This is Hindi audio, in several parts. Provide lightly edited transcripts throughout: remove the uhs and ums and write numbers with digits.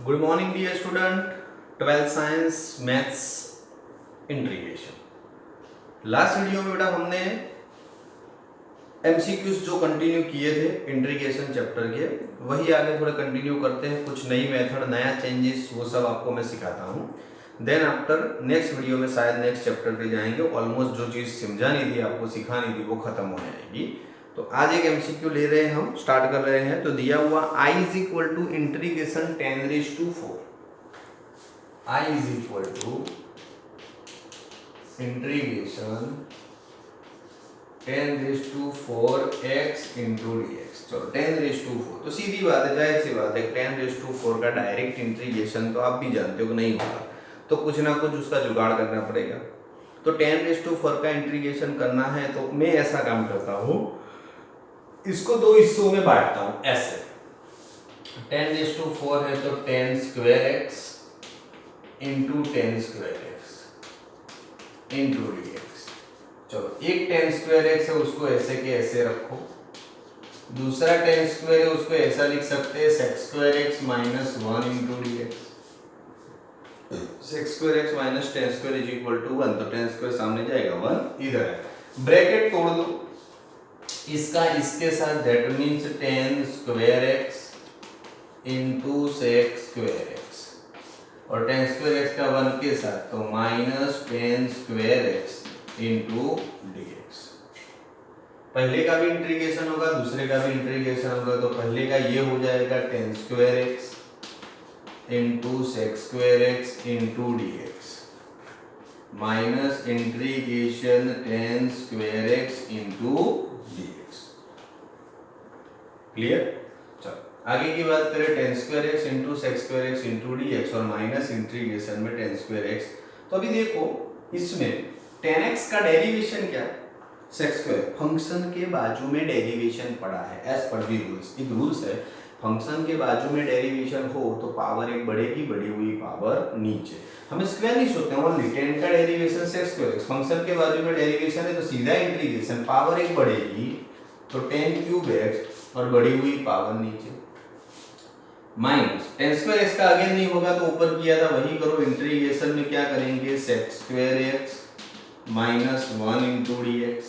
Good morning dear student, 12th science maths integration. Last video में बेटा हमने एमसीक्यूज जो कंटिन्यू किए थे इंटीग्रेशन चैप्टर के, वही आगे थोड़ा कंटिन्यू करते हैं। कुछ नई मेथड, नया चेंजेस, वो सब आपको मैं सिखाता हूँ। देन आफ्टर नेक्स्ट वीडियो में शायद नेक्स्ट चैप्टर पे जाएंगे। ऑलमोस्ट जो चीज़ समझानी थी, आपको सिखानी थी, वो खत्म हो जाएगी। तो आज एक एमसीक्यू ले रहे हैं, हम स्टार्ट कर रहे हैं। तो दिया हुआ i is equal to integration 10⁴ i is equal to integration 10⁴ x into dx। चलो 10⁴, तो सीधी बात है, जाहिर सी बात है, 10⁴ का डायरेक्ट इंटीग्रेशन तो आप भी जानते हो कि नहीं होगा, तो कुछ ना कुछ उसका जुगाड़ करना पड़ेगा। तो 10⁴ का इंटीग्रेशन करना है तो मैं ऐसा काम करता हूँ, इसको दो हिस्सों में बांटता हूँ ऐसे। 10⁴ है तो 10² x into 10² x into dx। चलो एक 10² x है, उसको ऐसे के ऐसे रखो। दूसरा 10² है, उसको ऐसा लिख सकते हैं sec² x minus 1 into dx। sec² x minus 10² is equal to 1, तो 10² सामने जाएगा, 1 इधर है। ब्रैकेट तोड़ दो इसका इसके साथ, that means 10² x into sec² x, और 10² x का 1 के साथ, तो माइनस 10² x इंटू dx। पहले का भी इंटीग्रेशन होगा, दूसरे का भी इंटीग्रेशन होगा। तो पहले का ये हो जाएगा 10² x into sec² x into dx minus integration 10² x into dx। Clear? चलो आगे की बात करें, 10² x into sec² x into dx और माइनस इंटीग्रेशन में 10² x। तो अभी देखो इसमें 10x का डेरिवेशन क्या, sec²। फंक्शन के बाजू में डेरिवेशन पड़ा है एज पर दी रूल्स। एक रूल्स है, फंक्शन के बाजू में डेरिवेशन हो तो पावर एक बढ़ेगी, बढ़ी हुई पावर नीचे। हम स्क्वायर नहीं सोचते, ओनली 10 का डेरिवेशन sec² x। फंक्शन के बाजू में डेरिवेशन है तो सीधा इंटीग्रेशन, पावर एक बढ़ेगी तो 10³ x और बढ़ी हुई पावर नीचे, माइनस 10² x का अगेन नहीं होगा तो ऊपर किया था वही करो। इंटीग्रेशन में क्या करेंगे, sec² x minus 1 into dx।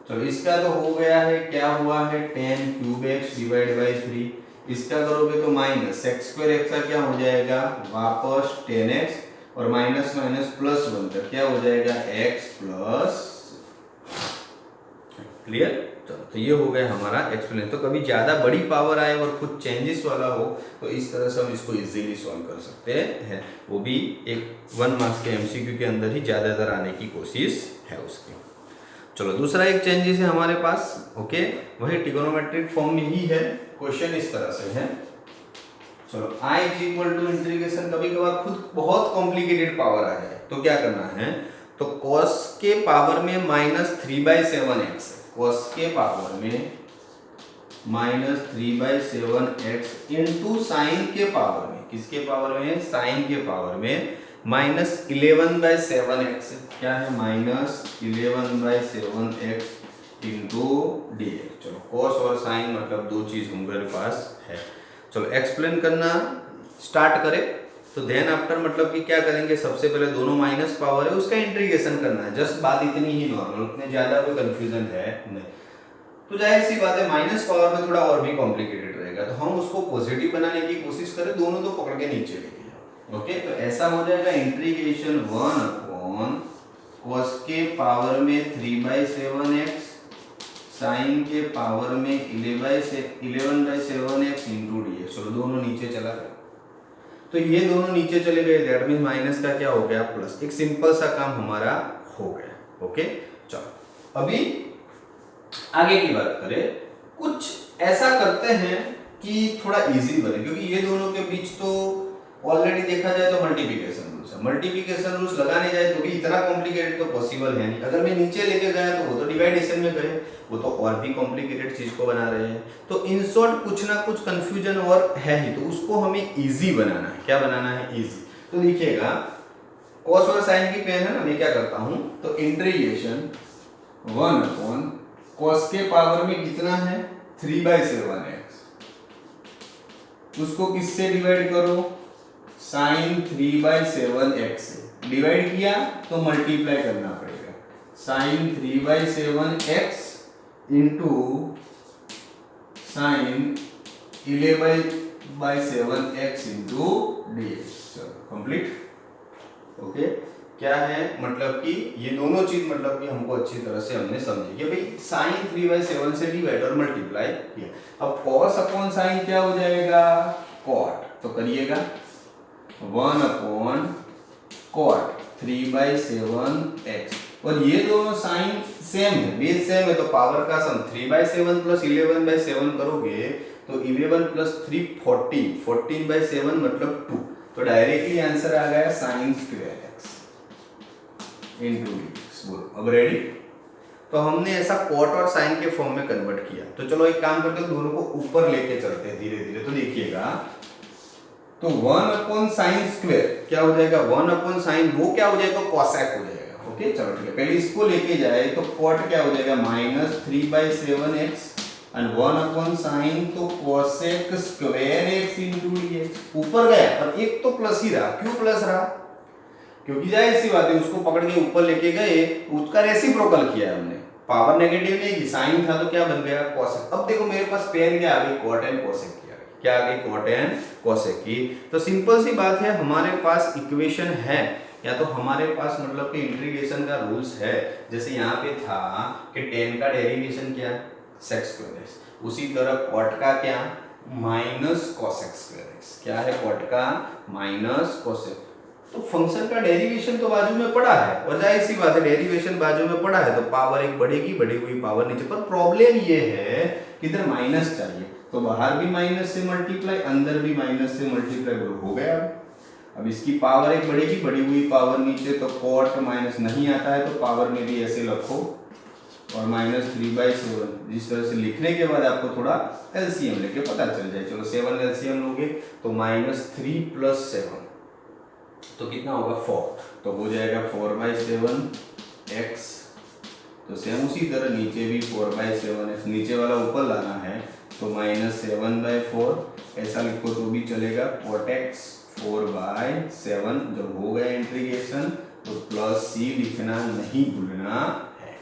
चलो इसका तो हो गया है, क्या हुआ है, 10³ x डिवाइड बाई 3। इसका करोगे तो माइनस sec² x का क्या हो जाएगा, वापस 10x और माइनस माइनस प्लस 1 का क्या हो जाएगा, x प्लस। क्लियर? चलो तो ये हो गया हमारा एक्सप्लेन। तो कभी ज्यादा बड़ी पावर आए और कुछ चेंजेस वाला हो तो इस तरह से हम इसको इजीली सॉल्व कर सकते हैं। वो भी एक 1 मार्क्स के एमसीक्यू के अंदर ही ज्यादातर आने की कोशिश है उसकी। चलो दूसरा एक चेंजेस है हमारे पास, ओके, वही ट्रिगोनोमेट्रिक फॉर्म में ही है। क्वेश्चन इस तरह से है, चलो i is equal to integration, कभी कभार खुद बहुत कॉम्प्लिकेटेड पावर आ जाए तो क्या करना है, तो cos के पावर में माइनस 3/7x, cos के पावर में माइनस 3/7x इंटू साइन के पावर में, किसके पावर में, साइन के पावर में माइनस 11/7x, क्या है, माइनस 11/7x इंटू dx। चलो cos और साइन मतलब दो चीज हमारे पास है। चलो एक्सप्लेन करना स्टार्ट करें। तो देन आफ्टर मतलब कि क्या करेंगे, सबसे पहले दोनों माइनस पावर है उसका इंटीग्रेशन करना है। जस्ट बात इतनी ही नॉर्मल, उतने ज्यादा कोई कंफ्यूजन है नहीं। तो जाहिर सी बात है माइनस पावर में थोड़ा और भी कॉम्प्लिकेटेड रहेगा, तो हम उसको पॉजिटिव बनाने की कोशिश करें, दोनों तो पकड़ के नीचे लेके जाओ। ओके, तो ऐसा हो जाएगा इंटीग्रेशन 1 cos के पावर में 3/7x साइन के पावर में 11/7x इंटू dx। चलो दोनों नीचे चला गया, तो ये दोनों नीचे चले गए, दैट मीन माइनस का क्या हो गया, प्लस। एक सिंपल सा काम हमारा हो गया। ओके, चलो अभी आगे की बात करें, कुछ ऐसा करते हैं कि थोड़ा इजी बने, क्योंकि ये दोनों के बीच तो ऑलरेडी देखा जाए तो मल्टीप्लिकेशन रूल्स है। मल्टीप्लिकेशन रूल्स लगाने जाए तो भी इतना कॉम्प्लिकेटेड तो पॉसिबल है नहीं। अगर मैं नीचे लेके गया तो वो तो डिवाइडेशन में गए, वो तो और भी कॉम्प्लिकेटेड चीज को बना रहे हैं। तो इन शॉर्ट कुछ ना कुछ कंफ्यूजन और है ही, तो उसको हमें इजी बनाना है। क्या बनाना है, इजी। तो देखिएगा cos और sin की पेन है ना, मैं क्या करता हूं, तो इंटीग्रेशन 1 cos के पावर में कितना है, 3/7x, उसको किससे डिवाइड करो, साइन 3/7x है, डिवाइड किया तो मल्टीप्लाई करना पड़ेगा, sine 3/7x into sine 11/7x into dx। चलो कंप्लीट। ओके, क्या है मतलब कि ये दोनों चीज मतलब कि हमको अच्छी तरह से हमने समझी कि भाई साइन 3/7 से डिवाइड और मल्टीप्लाई किया। अब cos अपॉन साइन क्या हो जाएगा, cot, तो करिएगा 1 अपॉन cot 3/7x, और ये दोनों साइन सेम है, बेस सेम है, तो पावर का सम 3/7 प्लस 11/7 करोगे तो 11 प्लस 3 14, 14/7 मतलब 2, तो डायरेक्टली आंसर आ गया sine square x into dx। बोलो अब रेडी। तो हमने ऐसा कॉट और साइन के फॉर्म में कन्वर्ट किया। तो चलो एक काम करते हैं, दोनों को ऊपर लेके चलते हैं धीरे धीरे। तो देखिएगा, तो 1 अपॉन साइन स्क्वायर क्या हो जाएगा, 1 अपॉन साइन वो क्या हो जाएगा, कॉसेक हो जाएगा। ओके चलो ठीक है, पहले इसको लेके जाए तो कॉट क्या हो जाएगा minus 3/7x and 1 upon sine तो cosec square x into dx। ऊपर गया पर एक तो प्लस ही रहा, क्यों प्लस रहा, क्योंकि जाहिर सी बात है उसको पकड़ के ऊपर लेके गए, उसका रेसिप्रोकल किया है हमने, पावर नेगेटिव नहीं की, साइन था तो क्या बन गया कॉसेक। अब देखो मेरे पास पेन क्या आ गई, कॉट एंड कॉसेक की आ गई, क्या आ गई कॉट एंड कॉसेक की। तो सिंपल सी बात है, हमारे पास इक्वेशन है, या तो हमारे पास मतलब कि इंटीग्रेशन का रूल्स है। जैसे यहाँ पे था कि टेन का डेरिवेशन क्या सेक स्क्वायर एक्स, उसी तरह कॉट का क्या माइनस कॉसेक स्क्वायर एक्स, क्या है कॉट का माइनस कॉसेक। तो फंक्शन का डेरिवेशन तो बाजू में पड़ा है, और जाहिर सी बात है डेरिवेशन बाजू में पड़ा है तो पावर एक बढ़ेगी, बढ़ी हुई पावर नीचे। पर प्रॉब्लम ये है कि इधर माइनस चाहिए, तो बाहर भी माइनस से मल्टीप्लाई, अंदर भी माइनस से मल्टीप्लाई हो गया। अब इसकी पावर एक बढ़ेगी, बढ़ी हुई पावर नीचे, तो कॉट माइनस नहीं आता है तो पावर में भी ऐसे रखो, और माइनस 3/7 जिस तरह से लिखने के बाद आपको थोड़ा एलसीएम लेके पता चल जाए। चलो 7 एलसीएम लोगे तो -3 + 7 तो कितना होगा 4, तो हो जाएगा 4/7x। तो सेम उसी तरह नीचे भी 4/7x, नीचे वाला ऊपर लाना है तो -7/4 ऐसा लिखो तो भी चलेगा, cot x 4/7। जब हो गया इंटीग्रेशन तो +c लिखना नहीं भूलना है।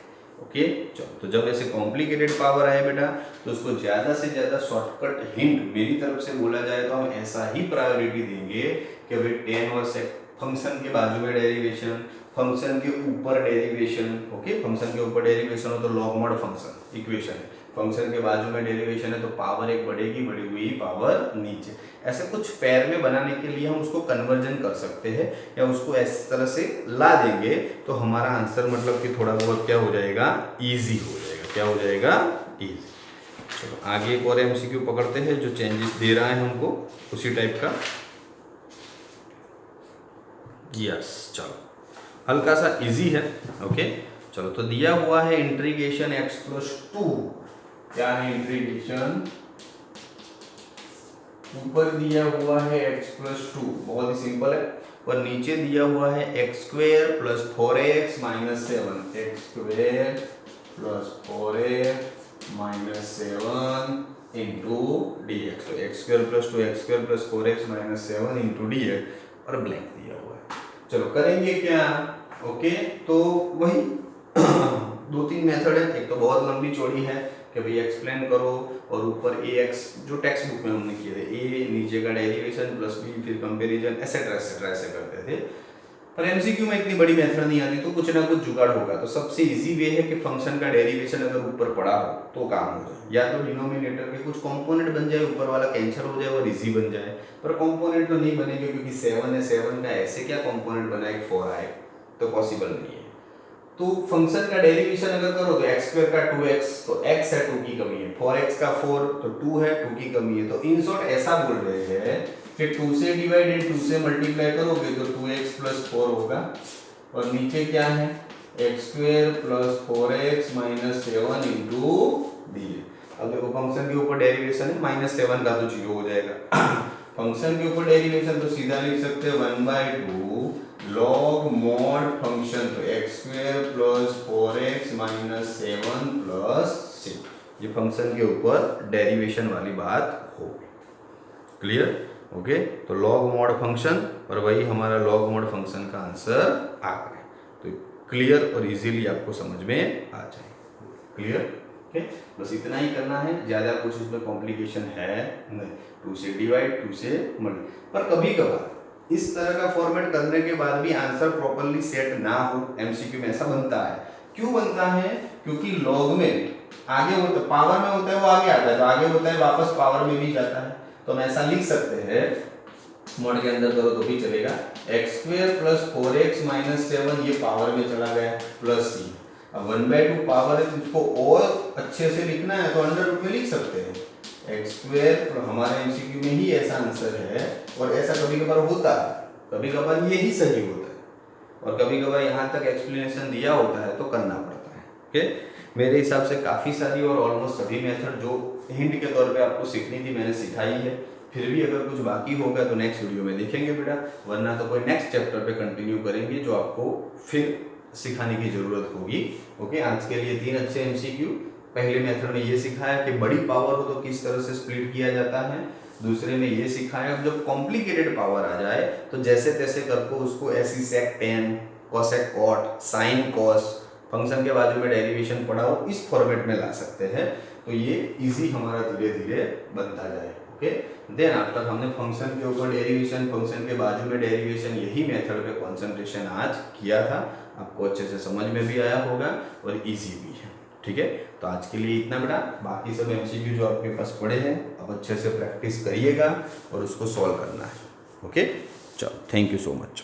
ओके चलो, तो जब ऐसे कॉम्प्लिकेटेड पावर आए बेटा तो उसको ज़्यादा से ज़्यादा शॉर्टकट हिंट मेरी तरफ से बोला जाए तो हम ऐसा ही प्रायोरिटी देंगे कि भाई टेन और सेक फंक्शन के बाजू में डेरिवेशन, फंक्शन के ऊपर डेरिवेशन। ओके, फंक्शन के ऊपर डेरिवेशन हो तो लॉग मॉड फंक्शन इक्वेशन है, फंक्शन के बाजू में डेरिवेशन है तो पावर एक बढ़ेगी, बढ़ी हुई पावर नीचे। ऐसे कुछ पैर में बनाने के लिए हम उसको कन्वर्जन कर सकते हैं, या उसको इस तरह से ला देंगे तो हमारा आंसर मतलब कि थोड़ा बहुत क्या हो जाएगा, ईजी हो जाएगा। क्या हो जाएगा, ईजी। चलो आगे एक और एमसीक्यू पकड़ते हैं जो चेंजेस दे रहा है हमको उसी टाइप का। यस चलो, हल्का सा इजी है। ओके चलो, तो दिया हुआ है इंटीग्रेशन x + 2, क्या है इंटीग्रेशन, ऊपर दिया हुआ है x + 2, बहुत ही सिंपल है, और नीचे दिया हुआ है x² + 4x - 7, x² + 4x - 7 into dx। तो x² + 2 x² + 4x - 7 into dx, और ब्लैंक दिया हुआ है। चलो करेंगे क्या, ओके तो वही 2-3 मेथड है। एक तो बहुत लंबी चौड़ी है कि भाई एक्सप्लेन करो, और ऊपर ax जो टेक्स्ट बुक में हमने किए थे, a नीचे का डेरिवेशन प्लस b फिर कंपैरिजन एसेट्रा एसेट्रा ऐसे करते थे। पर एमसीक्यू में इतनी बड़ी मेथड नहीं आती, तो कुछ ना कुछ जुगाड़ होगा। तो सबसे इजी वे है कि फंक्शन का डेरिवेशन अगर ऊपर पड़ा हो तो काम हो जाए, या तो डिनोमिनेटर के कुछ कंपोनेंट बन जाए, ऊपर वाला कैंसिल हो जाए और इजी बन जाए। पर कंपोनेंट तो नहीं बनेंगे क्योंकि 7 है, 7 का ऐसे क्या कंपोनेंट बना एक 4 आए, तो पॉसिबल नहीं है। तो फंक्शन का डेरिवेशन अगर करो तो x² का 2x, तो x है 2 की कमी है, 4x का 4 तो 2 है 2 की kami है। तो इन शॉर्ट ऐसा बोल रहे हैं कि 2 से डिवाइडेड 2 से मल्टीप्लाई करोगे तो 2x + 4 होगा, और नीचे क्या है x² + 4x - 7 इंटू dx। अब देखो फंक्शन के ऊपर डेरिवेशन है, -7 का तो 0 हो जाएगा। फंक्शन के ऊपर डेरिवेशन तो सीधा लिख सकते हैं 1/2 log mod फंक्शन, तो x² + 4x - 7 + 6, ये फंक्शन के ऊपर डेरिवेशन वाली बात हो। क्लियर, ओके, तो लॉग मॉड फंक्शन और वही हमारा लॉग मॉड फंक्शन का आंसर आ गया। तो क्लियर और इजीली आपको समझ में आ जाए। क्लियर, ओके, बस इतना ही करना है, ज़्यादा कुछ इसमें कॉम्प्लिकेशन है नहीं। 2 से डिवाइड, 2 से मल्टी। पर कभी कभार इस तरह का फॉर्मेट करने के बाद भी आंसर प्रॉपरली सेट ना हो, एमसीक्यू में ऐसा बनता है। क्यों बनता है? क्योंकि लॉग में आगे होता है, पावर में होता है वो आगे आता है, तो आगे होता है वापस पावर में भी जाता है। तो हम ऐसा लिख सकते हैं, मॉड के अंदर करो तो भी चलेगा, x² + 4x - 7 ये पावर में चला गया प्लस c। अब 1/2 पावर है तो इसको और अच्छे से लिखना है तो अंडर रूट में लिख सकते हैं। x² हमारे एमसीक्यू में ही ऐसा आंसर है, और ऐसा कभी कभार होता है, कभी कभार यही सही होता है और कभी कभार यहाँ तक एक्सप्लेनेशन दिया होता है तो करना पड़ता है। ओके, मेरे हिसाब से काफ़ी सारी और ऑलमोस्ट सभी मेथड जो हिंट के तौर पे आपको सीखनी थी मैंने सिखाई है। फिर भी अगर कुछ बाकी होगा तो नेक्स्ट वीडियो में देखेंगे बेटा, वरना तो कोई नेक्स्ट चैप्टर पे कंटिन्यू करेंगे जो आपको फिर सिखाने की जरूरत होगी। ओके, आज के लिए 3 अच्छे एमसीक्यू। पहले मेथड में ये सिखाया कि बड़ी पावर हो तो किस तरह से स्प्लिट किया जाता है। दूसरे में ये सिखाया जब कॉम्प्लिकेटेड पावर आ जाए तो जैसे तैसे करके उसको ऐसी sec tan, cosec cot, sine cos, function के बाजू में डेरिवेशन पढ़ाओ, इस फॉर्मेट में ला सकते हैं। तो ये इजी हमारा धीरे धीरे बनता जाए। ओके, देन आफ्टर हमने फंक्शन के ऊपर डेरिवेशन, फंक्शन के बाजू में डेरिवेशन, यही मेथड पे कंसंट्रेशन आज किया था। आपको अच्छे से समझ में भी आया होगा और इजी भी है। ठीक है, तो आज के लिए इतना बेटा। बाकी सब एमसीक्यू जो आपके पास पड़े हैं अब अच्छे से प्रैक्टिस करिएगा और उसको सॉल्व करना है। ओके, चलो, थैंक यू सो मच।